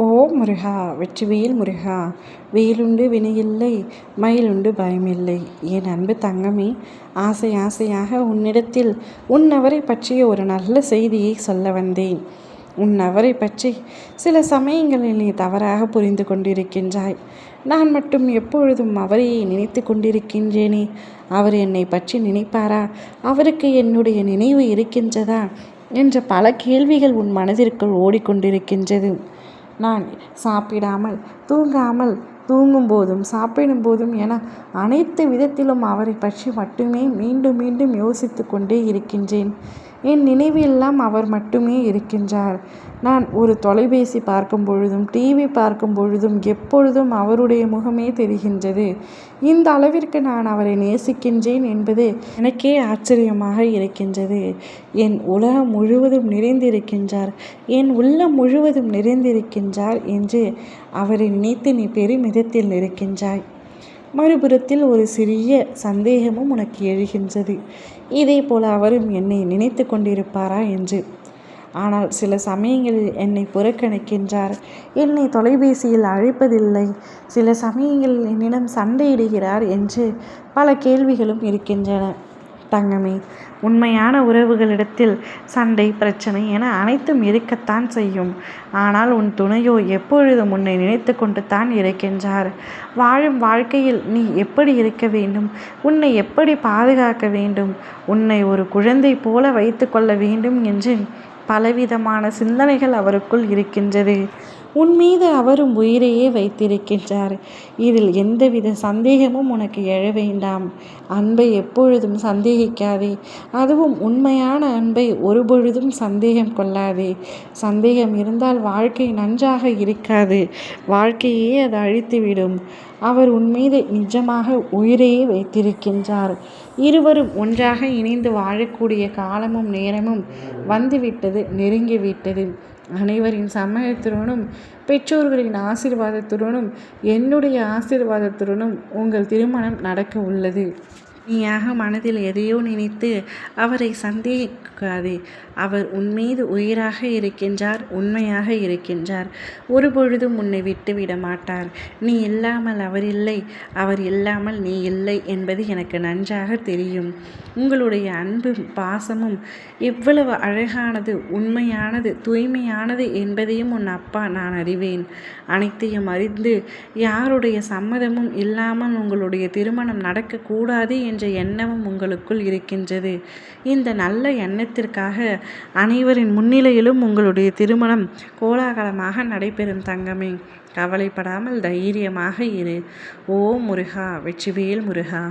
ஓ முருகா, வெற்றிவேல் முருகா! வேலுண்டு வினையில்லை, மயிலுண்டு பயமில்லை. என் அன்பு தங்கமே, ஆசை ஆசையாக உன்னிடத்தில் உன் அவரை பற்றிய ஒரு நல்ல செய்தியை சொல்ல வந்தேன். உன் அவரை பற்றி சில சமயங்களில் நீ தவறாக புரிந்து கொண்டிருக்கின்றாய். நான் மட்டும் எப்பொழுதும் அவரையே நினைத்து கொண்டிருக்கின்றேனே, அவர் என்னை பற்றி நினைப்பாரா, அவருக்கு என்னுடைய நினைவு இருக்கின்றதா என்ற பல கேள்விகள் உன் மனதிற்குள் ஓடிக்கொண்டிருக்கின்றது. நான் சாப்பிடாமல் தூங்காமல் தூங்கும்போதும் சாப்பிடும்போதும் என அனைத்து விதத்திலும் அவரை பற்றி மட்டுமே மீண்டும் மீண்டும் யோசித்து கொண்டே இருக்கின்றேன். என் நினைவெல்லாம் அவர் மட்டுமே இருக்கின்றார். நான் ஒரு தொலைபேசி பார்க்கும் பொழுதும் டிவி பார்க்கும் பொழுதும் எப்பொழுதும் அவருடைய முகமே தெரிகின்றது. இந்த அளவிற்கு நான் அவரை நேசிக்கின்றேன் என்பது எனக்கே ஆச்சரியமாக இருக்கின்றது. என் உலகம் முழுவதும் நிறைந்திருக்கின்றார், என் உள்ளம் முழுவதும் நிறைந்திருக்கின்றார் என்று அவரை நினைத்து நீ பெருமிதத்தில் இருக்கின்றாய். மறுபுறத்தில் ஒரு சிறிய சந்தேகமும் உனக்கு எழுகின்றது. இதே போல அவரும் என்னை நினைத்து கொண்டிருப்பாரா என்று. ஆனால் சில சமயங்களில் என்னை புறக்கணிக்கின்றார், என்னை தொலைபேசியில் அழைப்பதில்லை, சில சமயங்களில் என்னிடம் சண்டையிடுகிறார் என்று பல கேள்விகளும் இருக்கின்றன. தங்கமே, உண்மையான உறவுகளிடத்தில் சண்டை பிரச்சனை என அனைத்தும் இருக்கத்தான் செய்யும். ஆனால் உன் துணையோ எப்பொழுதும் உன்னை நினைத்து கொண்டு தான் இருக்கின்றார். வாழும் வாழ்க்கையில் நீ எப்படி இருக்க வேண்டும், உன்னை எப்படி பாதுகாக்க வேண்டும், உன்னை ஒரு குழந்தை போல வைத்து கொள்ள வேண்டும் என்று பலவிதமான சிந்தனைகள் அவருக்குள் இருக்கின்றது. உன் மீது அவரும் உயிரையே வைத்திருக்கின்றார். இதில் எந்தவித சந்தேகமும் உனக்கு எழ வேண்டாம். அன்பை எப்பொழுதும் சந்தேகிக்காதே. அதுவும் உண்மையான அன்பை ஒருபொழுதும் சந்தேகம் கொள்ளாதே. சந்தேகம் இருந்தால் வாழ்க்கை நன்றாக இருக்காது, வாழ்க்கையே அது அழித்துவிடும். அவர் உன் மீது நிஜமாக உயிரையே வைத்திருக்கின்றார். இருவரும் ஒன்றாக இணைந்து வாழக்கூடிய காலமும் நேரமும் வந்துவிட்டது, நெருங்கிவிட்டது. அனைவரின் சம்மதத்துடனும் பெற்றோர்களின் ஆசீர்வாதத்துடனும் என்னுடைய ஆசீர்வாதத்துடனும் உங்கள் திருமணம் நடக்க உள்ளது. நீயாக மனதில் எதையோ நினைத்து அவரை சந்தேகிக்காதே. அவர் உன் மீது உயிராக இருக்கின்றார், உண்மையாக இருக்கின்றார். ஒரு பொழுதும் உன்னை விட்டுவிட மாட்டார். நீ இல்லாமல் அவர் இல்லை, அவர் இல்லாமல் நீ இல்லை என்பது எனக்கு நன்றாக தெரியும். உங்களுடைய அன்பும் பாசமும் எவ்வளவு அழகானது, உண்மையானது, தூய்மையானது என்பதையும் உன் அப்பா நான் அறிவேன். அனைத்தையும் அறிந்து யாருடைய சம்மதமும் இல்லாமல் உங்களுடைய திருமணம் நடக்கக்கூடாது என்ற எண்ணமும் உங்களுக்குள் இருக்கின்றது. இந்த நல்ல எண்ணத்திற்காக அனைவரின் முன்னிலையிலும் உங்களுடைய திருமணம் கோலாகலமாக நடைபெறும் தங்கமே. கவலைப்படாமல் தைரியமாக இரு. ஓ முருகா, வெற்றிவேல் முருகா!